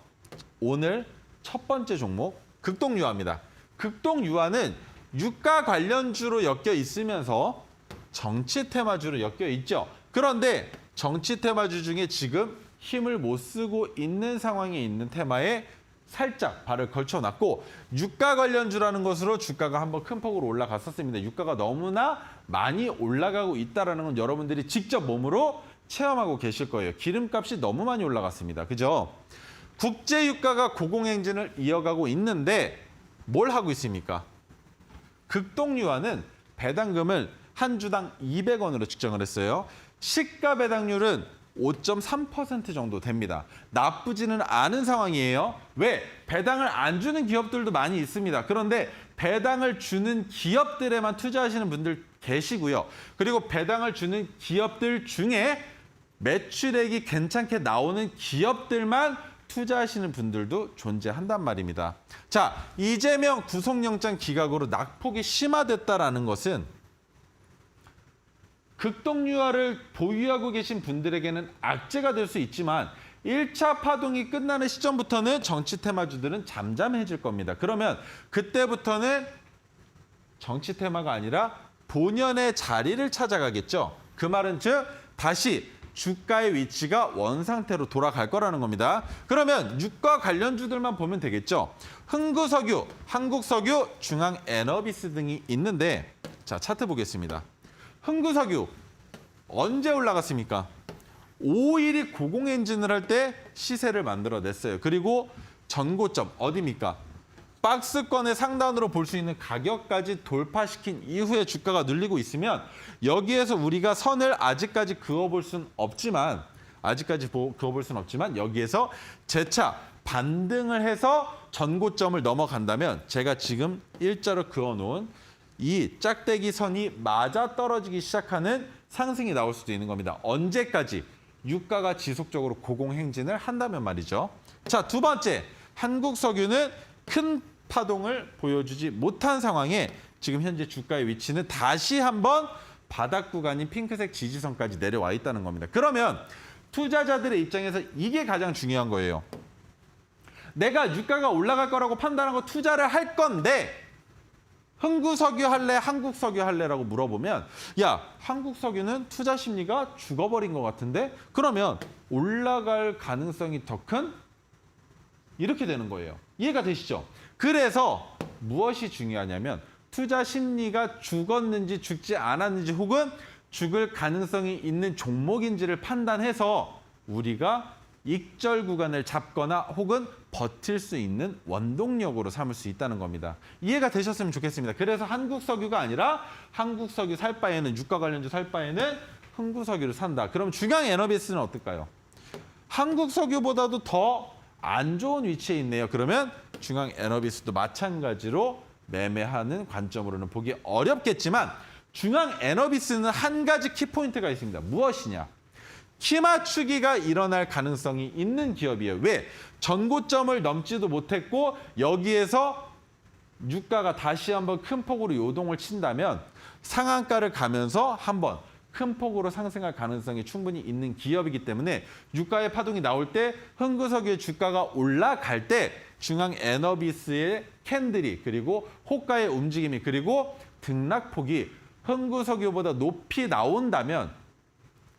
오늘 첫 번째 종목 극동유화입니다. 극동유화는 유가 관련주로 엮여 있으면서 정치 테마주로 엮여 있죠. 그런데 정치 테마주 중에 지금 힘을 못 쓰고 있는 상황에 있는 테마에 살짝 발을 걸쳐놨고 유가 관련주라는 것으로 주가가 한번 큰 폭으로 올라갔었습니다. 유가가 너무나 많이 올라가고 있다는 건 여러분들이 직접 몸으로 체험하고 계실 거예요. 기름값이 너무 많이 올라갔습니다. 그죠? 국제 유가가 고공행진을 이어가고 있는데 뭘 하고 있습니까? 극동유화는 배당금을 한 주당 200원으로 측정을 했어요. 시가 배당률은 5.3% 정도 됩니다. 나쁘지는 않은 상황이에요. 왜? 배당을 안 주는 기업들도 많이 있습니다. 그런데 배당을 주는 기업들에만 투자하시는 분들 계시고요. 그리고 배당을 주는 기업들 중에 매출액이 괜찮게 나오는 기업들만 투자하시는 분들도 존재한단 말입니다. 자, 이재명 구속영장 기각으로 낙폭이 심화됐다라는 것은 극동유화를 보유하고 계신 분들에게는 악재가 될 수 있지만 1차 파동이 끝나는 시점부터는 정치 테마주들은 잠잠해질 겁니다. 그러면 그때부터는 정치 테마가 아니라 본연의 자리를 찾아가겠죠. 그 말은 즉 다시 주가의 위치가 원상태로 돌아갈 거라는 겁니다. 그러면 유가 관련주들만 보면 되겠죠. 흥구석유, 한국석유, 중앙에너비스 등이 있는데 자, 차트 보겠습니다. 흥구석유 언제 올라갔습니까? 5일이 고공행진을 할 때 시세를 만들어냈어요. 그리고 전고점 어디입니까? 박스권의 상단으로 볼 수 있는 가격까지 돌파시킨 이후에 주가가 눌리고 있으면 여기에서 우리가 선을 아직까지 그어볼 수는 없지만 여기에서 재차 반등을 해서 전고점을 넘어간다면 제가 지금 일자로 그어놓은 이 짝대기 선이 맞아 떨어지기 시작하는 상승이 나올 수도 있는 겁니다. 언제까지? 유가가 지속적으로 고공행진을 한다면 말이죠. 자, 두 번째, 한국석유는 큰 파동을 보여주지 못한 상황에 지금 현재 주가의 위치는 다시 한번 바닥 구간인 핑크색 지지선까지 내려와 있다는 겁니다. 그러면 투자자들의 입장에서 이게 가장 중요한 거예요. 내가 유가가 올라갈 거라고 판단하고 투자를 할 건데 흥구석유 할래, 한국석유 할래라고 물어보면 야, 한국석유는 투자 심리가 죽어버린 것 같은데 그러면 올라갈 가능성이 더 큰? 이렇게 되는 거예요. 이해가 되시죠? 그래서 무엇이 중요하냐면 투자 심리가 죽었는지 죽지 않았는지 혹은 죽을 가능성이 있는 종목인지를 판단해서 우리가 익절 구간을 잡거나 혹은 버틸 수 있는 원동력으로 삼을 수 있다는 겁니다. 이해가 되셨으면 좋겠습니다. 그래서 한국석유가 아니라 한국석유 살 바에는 유가 관련주 살 바에는 흥구석유를 산다. 그럼 중앙에너비스는 어떨까요? 한국석유보다도 더 안 좋은 위치에 있네요. 그러면 중앙에너비스도 마찬가지로 매매하는 관점으로는 보기 어렵겠지만 중앙에너비스는 한 가지 키포인트가 있습니다. 무엇이냐? 키 맞추기가 일어날 가능성이 있는 기업이에요. 왜? 전고점을 넘지도 못했고 여기에서 유가가 다시 한번 큰 폭으로 요동을 친다면 상한가를 가면서 한번 큰 폭으로 상승할 가능성이 충분히 있는 기업이기 때문에 유가의 파동이 나올 때 흥구석유의 주가가 올라갈 때 중앙에너비스의 캔들이 그리고 호가의 움직임이 그리고 등락폭이 흥구석유보다 높이 나온다면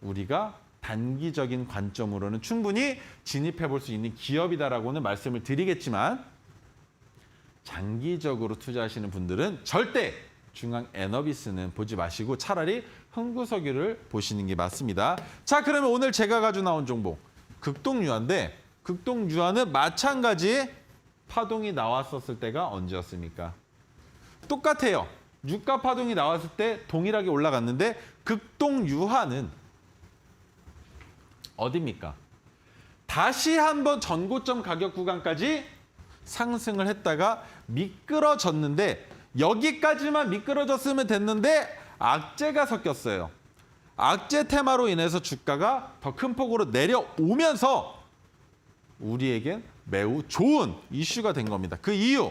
우리가 단기적인 관점으로는 충분히 진입해 볼 수 있는 기업이다라고는 말씀을 드리겠지만 장기적으로 투자하시는 분들은 절대 중앙에너비스는 보지 마시고 차라리 흥구석유를 보시는 게 맞습니다. 자, 그러면 오늘 제가 가지고 나온 종목 극동유화인데 극동유화는 마찬가지 파동이 나왔었을 때가 언제였습니까? 똑같아요. 유가 파동이 나왔을 때 동일하게 올라갔는데 극동유화는 어디입니까? 다시 한번 전고점 가격 구간까지 상승을 했다가 미끄러졌는데 여기까지만 미끄러졌으면 됐는데 악재가 섞였어요. 악재 테마로 인해서 주가가 더 큰 폭으로 내려오면서 우리에겐 매우 좋은 이슈가 된 겁니다. 그 이유,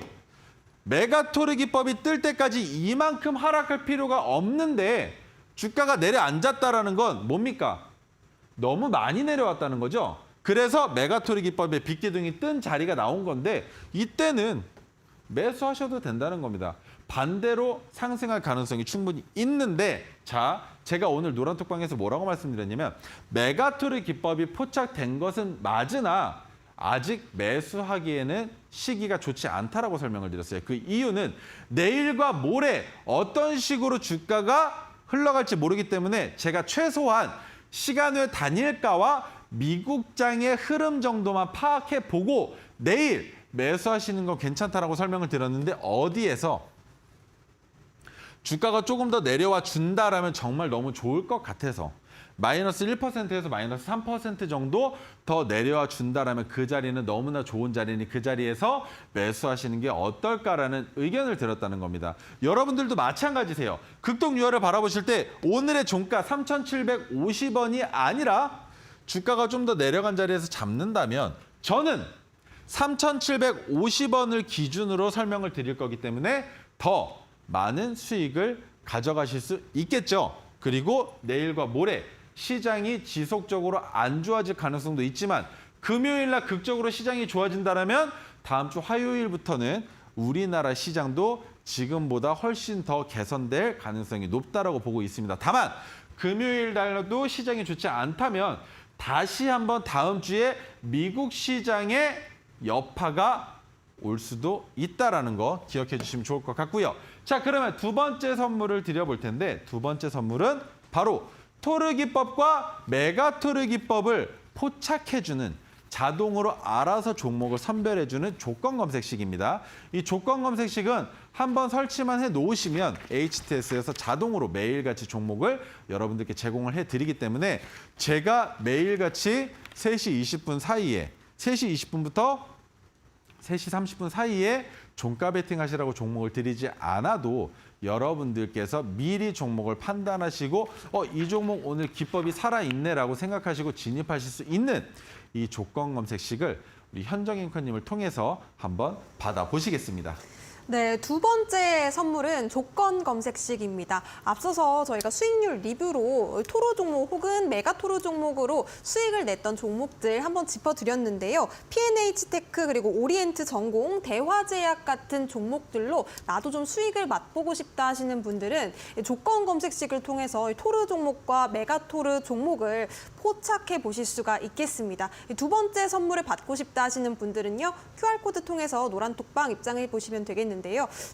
메가토르 기법이 뜰 때까지 이만큼 하락할 필요가 없는데 주가가 내려앉았다라는 건 뭡니까? 너무 많이 내려왔다는 거죠. 그래서 메가토르 기법의 빅기둥이 뜬 자리가 나온 건데 이때는 매수하셔도 된다는 겁니다. 반대로 상승할 가능성이 충분히 있는데 자, 제가 오늘 노란톡방에서 뭐라고 말씀드렸냐면 메가토르 기법이 포착된 것은 맞으나 아직 매수하기에는 시기가 좋지 않다라고 설명을 드렸어요. 그 이유는 내일과 모레 어떤 식으로 주가가 흘러갈지 모르기 때문에 제가 최소한 시간외 단일가와 미국장의 흐름 정도만 파악해 보고 내일 매수하시는 건 괜찮다라고 설명을 드렸는데 어디에서 주가가 조금 더 내려와 준다라면 정말 너무 좋을 것 같아서 마이너스 1%에서 마이너스 3% 정도 더 내려와 준다라면 그 자리는 너무나 좋은 자리니 그 자리에서 매수하시는 게 어떨까라는 의견을 드렸다는 겁니다. 여러분들도 마찬가지세요. 극동유화를 바라보실 때 오늘의 종가 3,750원이 아니라 주가가 좀 더 내려간 자리에서 잡는다면 저는 3,750원을 기준으로 설명을 드릴 거기 때문에 더 많은 수익을 가져가실 수 있겠죠. 그리고 내일과 모레 시장이 지속적으로 안 좋아질 가능성도 있지만 금요일 날 극적으로 시장이 좋아진다면 다음 주 화요일부터는 우리나라 시장도 지금보다 훨씬 더 개선될 가능성이 높다라고 보고 있습니다. 다만 금요일 날도 시장이 좋지 않다면 다시 한번 다음 주에 미국 시장의 여파가 올 수도 있다라는 거 기억해 주시면 좋을 것 같고요. 자, 그러면 두 번째 선물을 드려볼 텐데 두 번째 선물은 바로 토르 기법과 메가토르 기법을 포착해주는 자동으로 알아서 종목을 선별해주는 조건 검색식입니다. 이 조건 검색식은 한번 설치만 해 놓으시면 HTS에서 자동으로 매일같이 종목을 여러분들께 제공을 해드리기 때문에 제가 매일같이 3시 20분 사이에 3시 20분부터 3시 30분 사이에 종가 베팅 하시라고 종목을 드리지 않아도 여러분들께서 미리 종목을 판단하시고 이 종목 오늘 기법이 살아있네라고 생각하시고 진입하실 수 있는 이 조건 검색식을 우리 현정 앵커님을 통해서 한번 받아보시겠습니다. 네, 두 번째 선물은 조건 검색식입니다. 앞서서 저희가 수익률 리뷰로 토로 종목 혹은 메가토로 종목으로 수익을 냈던 종목들 한번 짚어드렸는데요. P&H테크 그리고 오리엔트 전공, 대화제약 같은 종목들로 나도 좀 수익을 맛보고 싶다 하시는 분들은 조건 검색식을 통해서 토르 종목과 메가토르 종목을 포착해 보실 수가 있겠습니다. 두 번째 선물을 받고 싶다 하시는 분들은요. QR코드 통해서 노란톡방 입장해 보시면 되겠는데요.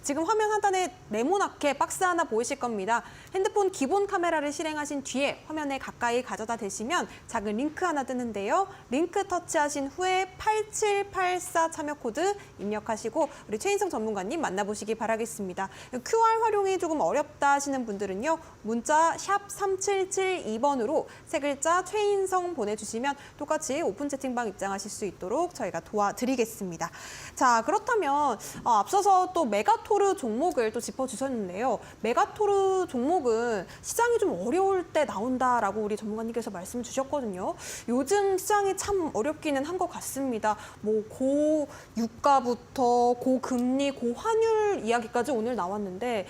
지금 화면 하단에 네모나게 박스 하나 보이실 겁니다. 핸드폰 기본 카메라를 실행하신 뒤에 화면에 가까이 가져다 대시면 작은 링크 하나 뜨는데요. 링크 터치하신 후에 8784 참여 코드 입력하시고 우리 최인성 전문가님 만나보시기 바라겠습니다. QR 활용이 조금 어렵다 하시는 분들은요. 문자 샵 3772번으로 세 글자 최인성 보내주시면 똑같이 오픈 채팅방 입장하실 수 있도록 저희가 도와드리겠습니다. 자, 그렇다면 앞서서 또 메가토르 종목을 또 짚어주셨는데요. 메가토르 종목은 시장이 좀 어려울 때 나온다라고 우리 전문가님께서 말씀 주셨거든요. 요즘 시장이 참 어렵기는 한 것 같습니다. 뭐 고유가부터 고금리, 고환율 이야기까지 오늘 나왔는데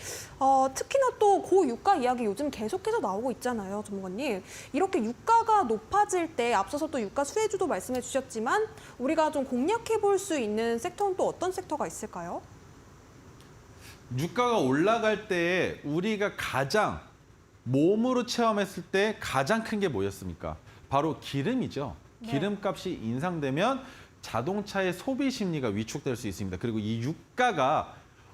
특히나 또 고유가 이야기 요즘 계속해서 나오고 있잖아요, 전문가님. 이렇게 유가가 높아질 때 앞서서 또 유가 수혜주도 말씀해 주셨지만 우리가 좀 공략해 볼 수 있는 섹터는 또 어떤 섹터가 있을까요? 유가가 올라갈 때 우리가 가장 몸으로 체험했을 때 가장 큰 게 뭐였습니까? 바로 기름이죠. 네. 기름값이 인상되면 자동차의 소비 심리가 위축될 수 있습니다. 그리고 이 유가가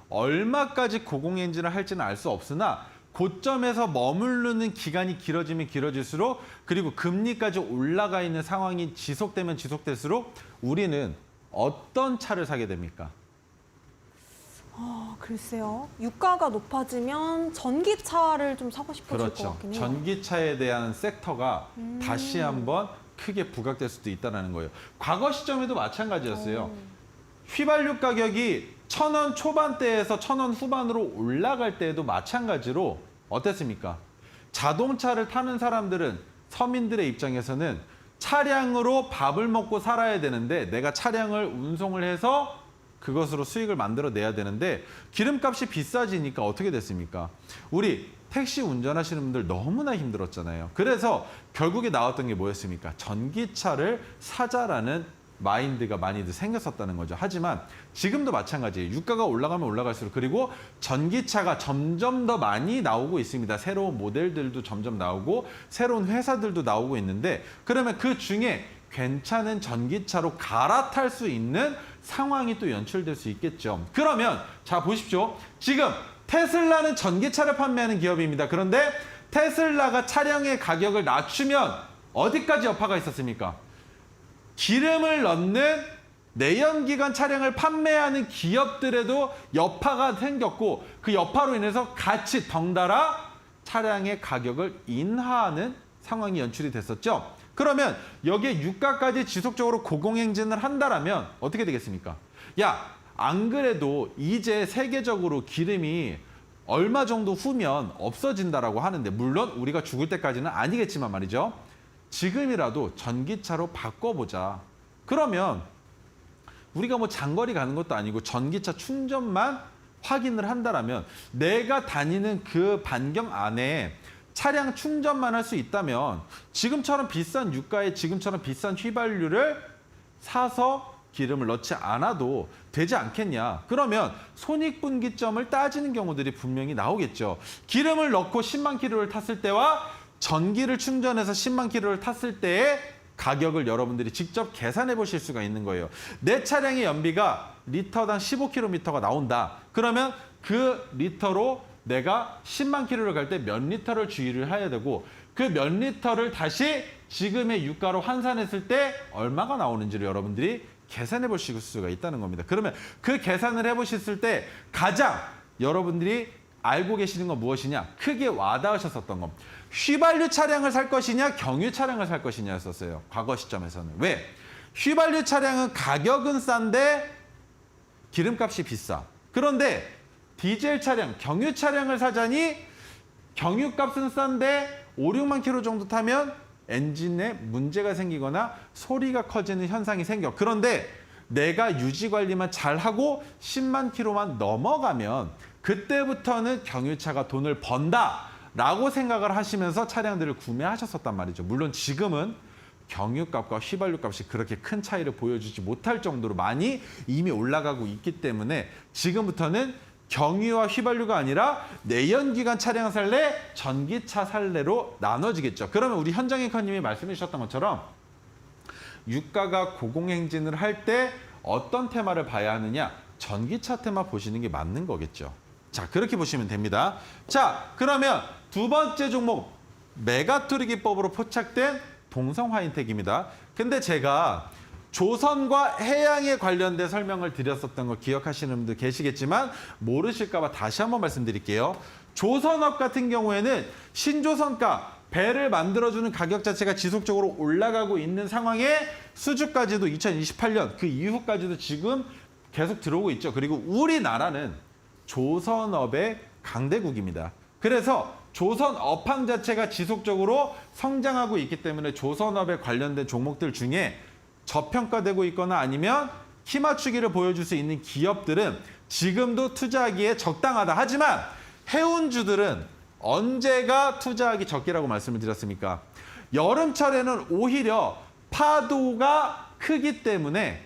얼마까지 고공행진을 할지는 알 수 없으나 고점에서 머무르는 기간이 길어지면 길어질수록 그리고 금리까지 올라가 있는 상황이 지속되면 지속될수록 우리는 어떤 차를 사게 됩니까? 글쎄요. 유가가 높아지면 전기차를 좀 사고 싶어질 것 그렇죠. 같긴 해요. 전기차에 대한 섹터가 다시 한번 크게 부각될 수도 있다는 거예요. 과거 시점에도 마찬가지였어요. 휘발유 가격이 1,000원 초반대에서 1,000원 후반으로 올라갈 때에도 마찬가지로 어땠습니까? 자동차를 타는 사람들은 서민들의 입장에서는 차량으로 밥을 먹고 살아야 되는데 내가 차량을 운송을 해서 그것으로 수익을 만들어내야 되는데 기름값이 비싸지니까 어떻게 됐습니까? 우리 택시 운전하시는 분들 너무나 힘들었잖아요. 그래서 결국에 나왔던 게 뭐였습니까? 전기차를 사자라는 마인드가 많이들 생겼었다는 거죠. 하지만 지금도 마찬가지예요. 유가가 올라가면 올라갈수록 그리고 전기차가 점점 더 많이 나오고 있습니다. 새로운 모델들도 점점 나오고 새로운 회사들도 나오고 있는데 그러면 그 중에 괜찮은 전기차로 갈아탈 수 있는 상황이 또 연출될 수 있겠죠. 그러면 자 보십시오. 지금 테슬라는 전기차를 판매하는 기업입니다. 그런데 테슬라가 차량의 가격을 낮추면 어디까지 여파가 있었습니까? 기름을 넣는 내연기관 차량을 판매하는 기업들에도 여파가 생겼고 그 여파로 인해서 같이 덩달아 차량의 가격을 인하하는 상황이 연출이 됐었죠. 그러면 여기에 유가까지 지속적으로 고공행진을 한다라면 어떻게 되겠습니까? 야, 안 그래도 이제 세계적으로 기름이 얼마 정도 후면 없어진다라고 하는데 물론 우리가 죽을 때까지는 아니겠지만 말이죠. 지금이라도 전기차로 바꿔보자. 그러면 우리가 뭐 장거리 가는 것도 아니고 전기차 충전만 확인을 한다라면 내가 다니는 그 반경 안에 차량 충전만 할 수 있다면 지금처럼 비싼 유가에 지금처럼 비싼 휘발유를 사서 기름을 넣지 않아도 되지 않겠냐. 그러면 손익분기점을 따지는 경우들이 분명히 나오겠죠. 기름을 넣고 10만 킬로를 탔을 때와 전기를 충전해서 10만 킬로를 탔을 때의 가격을 여러분들이 직접 계산해 보실 수가 있는 거예요. 내 차량의 연비가 리터당 15km가 나온다. 그러면 그 리터로 내가 10만 킬로를 갈 때 몇 리터를 주유를 해야 되고 그 몇 리터를 다시 지금의 유가로 환산했을 때 얼마가 나오는지를 여러분들이 계산해 보실 수가 있다는 겁니다. 그러면 그 계산을 해보셨을 때 가장 여러분들이 알고 계시는 건 무엇이냐? 크게 와닿으셨었던 것. 휘발유 차량을 살 것이냐, 경유 차량을 살 것이냐였었어요. 과거 시점에서는. 왜? 휘발유 차량은 가격은 싼데 기름값이 비싸. 그런데 디젤 차량, 경유 차량을 사자니 경유값은 싼데 5, 6만 킬로 정도 타면 엔진에 문제가 생기거나 소리가 커지는 현상이 생겨. 그런데 내가 유지 관리만 잘하고 10만 킬로만 넘어가면 그때부터는 경유차가 돈을 번다라고 생각을 하시면서 차량들을 구매하셨었단 말이죠. 물론 지금은 경유값과 휘발유값이 그렇게 큰 차이를 보여주지 못할 정도로 많이 이미 올라가고 있기 때문에 지금부터는 경유와 휘발유가 아니라 내연기관 차량 살래, 전기차 살래로 나눠지겠죠. 그러면 우리 현장 앵커님이 말씀해 주셨던 것처럼 유가가 고공행진을 할 때 어떤 테마를 봐야 하느냐? 전기차 테마 보시는 게 맞는 거겠죠. 자, 그렇게 보시면 됩니다. 자, 그러면 두 번째 종목 메가투르기법으로 포착된 동성화인텍입니다. 근데 제가 조선과 해양에 관련된 설명을 드렸었던 거 기억하시는 분들 계시겠지만 모르실까 봐 다시 한번 말씀드릴게요. 조선업 같은 경우에는 신조선가 배를 만들어주는 가격 자체가 지속적으로 올라가고 있는 상황에 수주까지도 2028년 그 이후까지도 지금 계속 들어오고 있죠. 그리고 우리나라는 조선업의 강대국입니다. 그래서 조선 업황 자체가 지속적으로 성장하고 있기 때문에 조선업에 관련된 종목들 중에 저평가되고 있거나 아니면 키 맞추기를 보여줄 수 있는 기업들은 지금도 투자하기에 적당하다. 하지만 해운주들은 언제가 투자하기 적기라고 말씀을 드렸습니까? 여름철에는 오히려 파도가 크기 때문에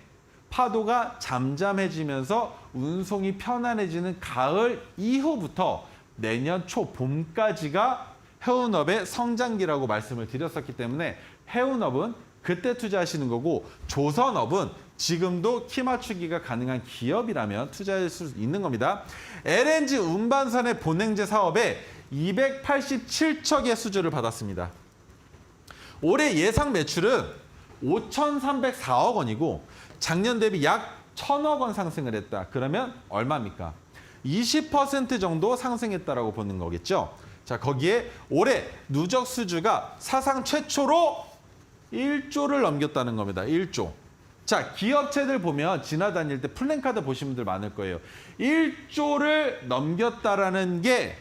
파도가 잠잠해지면서 운송이 편안해지는 가을 이후부터 내년 초 봄까지가 해운업의 성장기라고 말씀을 드렸었기 때문에 해운업은 그때 투자하시는 거고 조선업은 지금도 키 맞추기가 가능한 기업이라면 투자할 수 있는 겁니다. LNG 운반선의 본행제 사업에 287척의 수주를 받았습니다. 올해 예상 매출은 5,304억 원이고 작년 대비 약 1,000억 원 상승을 했다. 그러면 얼마입니까? 20% 정도 상승했다라고 보는 거겠죠. 자, 거기에 올해 누적 수주가 사상 최초로 1조를 넘겼다는 겁니다. 1조. 자, 기업체들 보면 지나다닐 때 플랜카드 보신 분들 많을 거예요. 1조를 넘겼다라는 게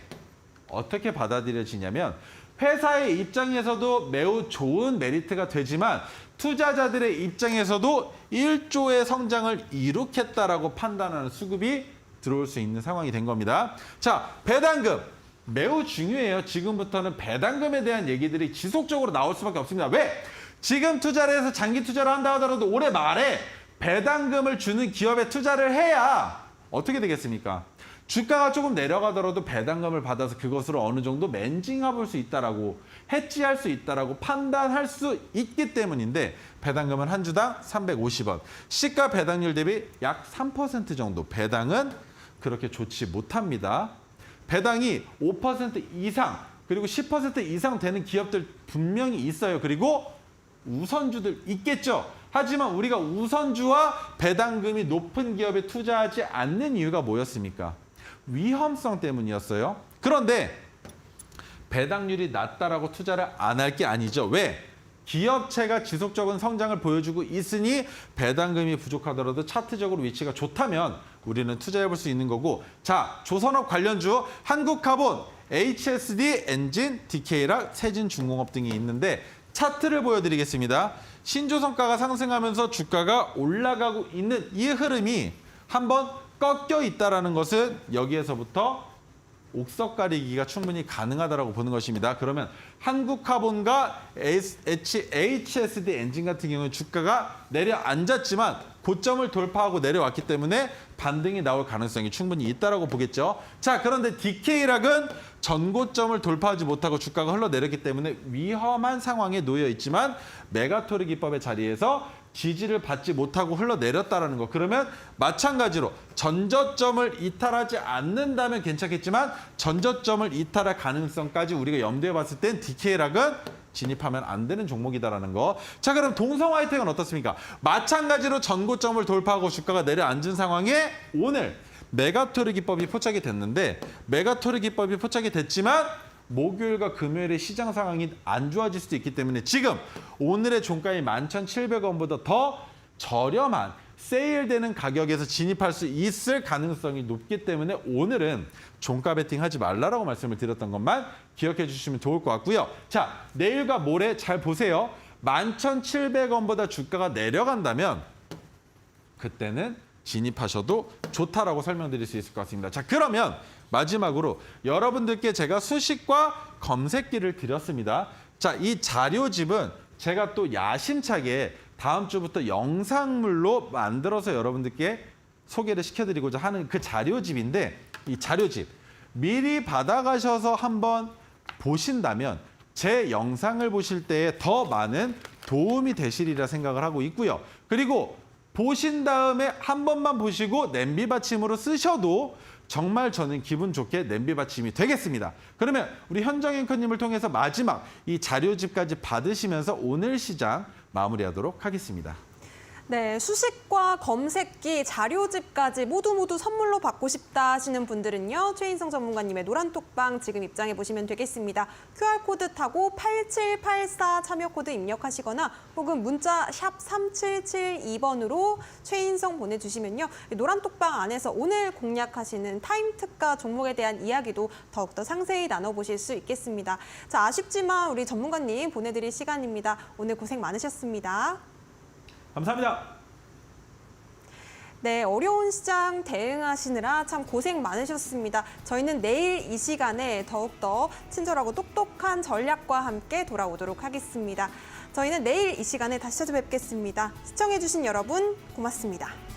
어떻게 받아들여지냐면 회사의 입장에서도 매우 좋은 메리트가 되지만 투자자들의 입장에서도 1조의 성장을 이룩했다라고 판단하는 수급이 들어올 수 있는 상황이 된 겁니다. 자, 배당금. 매우 중요해요. 지금부터는 배당금에 대한 얘기들이 지속적으로 나올 수밖에 없습니다. 왜? 지금 투자를 해서 장기 투자를 한다 하더라도 올해 말에 배당금을 주는 기업에 투자를 해야 어떻게 되겠습니까? 주가가 조금 내려가더라도 배당금을 받아서 그것으로 어느 정도 맨징해볼 수 있다라고 해지할 수 있다라고 판단할 수 있기 때문인데 배당금은 한 주당 350원. 시가 배당률 대비 약 3% 정도. 배당은 그렇게 좋지 못합니다. 배당이 5% 이상 그리고 10% 이상 되는 기업들 분명히 있어요. 그리고 우선주들 있겠죠. 하지만 우리가 우선주와 배당금이 높은 기업에 투자하지 않는 이유가 뭐였습니까? 위험성 때문이었어요. 그런데 배당률이 낮다라고 투자를 안 할 게 아니죠. 왜? 기업체가 지속적인 성장을 보여주고 있으니 배당금이 부족하더라도 차트적으로 위치가 좋다면 우리는 투자해볼 수 있는 거고. 자, 조선업 관련주 한국카본, HSD, 엔진, DK락, 세진중공업 등이 있는데 차트를 보여드리겠습니다. 신조성가가 상승하면서 주가가 올라가고 있는 이 흐름이 한번 꺾여 있다는 것은 여기에서부터 옥석 가리기가 충분히 가능하다고 보는 것입니다. 그러면 한국카본과 HSD 엔진 같은 경우는 주가가 내려앉았지만 고점을 돌파하고 내려왔기 때문에 반등이 나올 가능성이 충분히 있다고 보겠죠. 자, 그런데 DK락은 전고점을 돌파하지 못하고 주가가 흘러내렸기 때문에 위험한 상황에 놓여 있지만 메가토르 기법의 자리에서 지지를 받지 못하고 흘러내렸다는 거. 그러면 마찬가지로 전저점을 이탈하지 않는다면 괜찮겠지만 전저점을 이탈할 가능성까지 우리가 염두에 봤을 땐 DK락은 진입하면 안 되는 종목이다라는 거. 자, 그럼 동성하이텍은 어떻습니까? 마찬가지로 전고점을 돌파하고 주가가 내려앉은 상황에 오늘 메가토르 기법이 포착이 됐는데 메가토르 기법이 포착이 됐지만 목요일과 금요일의 시장 상황이 안 좋아질 수도 있기 때문에 지금 오늘의 종가의 11,700원보다 더 저렴한 세일되는 가격에서 진입할 수 있을 가능성이 높기 때문에 오늘은 종가 베팅하지 말라라고 말씀을 드렸던 것만 기억해 주시면 좋을 것 같고요. 자, 내일과 모레 잘 보세요. 11,700원보다 주가가 내려간다면 그때는 진입하셔도 좋다라고 설명드릴 수 있을 것 같습니다. 자, 그러면 마지막으로 여러분들께 제가 수식과 검색기를 드렸습니다. 자, 이 자료집은 제가 또 야심차게 다음 주부터 영상물로 만들어서 여러분들께 소개를 시켜드리고자 하는 그 자료집인데 이 자료집 미리 받아가셔서 한번 보신다면 제 영상을 보실 때에 더 많은 도움이 되시리라 생각을 하고 있고요. 그리고 보신 다음에 한 번만 보시고 냄비 받침으로 쓰셔도 정말 저는 기분 좋게 냄비 받침이 되겠습니다. 그러면 우리 현정 앵커님을 통해서 마지막 이 자료집까지 받으시면서 오늘 시장 마무리하도록 하겠습니다. 네, 수식과 검색기, 자료집까지 모두 선물로 받고 싶다 하시는 분들은요. 최인성 전문가님의 노란톡방 지금 입장해 보시면 되겠습니다. QR코드 타고 8784 참여코드 입력하시거나 혹은 문자 샵 3772번으로 최인성 보내주시면요. 노란톡방 안에서 오늘 공략하시는 타임특가 종목에 대한 이야기도 더욱더 상세히 나눠보실 수 있겠습니다. 자, 아쉽지만 우리 전문가님 보내드릴 시간입니다. 오늘 고생 많으셨습니다. 감사합니다. 네, 어려운 시장 대응하시느라 참 고생 많으셨습니다. 저희는 내일 이 시간에 더욱더 친절하고 똑똑한 전략과 함께 돌아오도록 하겠습니다. 저희는 내일 이 시간에 다시 찾아뵙겠습니다. 시청해주신 여러분 고맙습니다.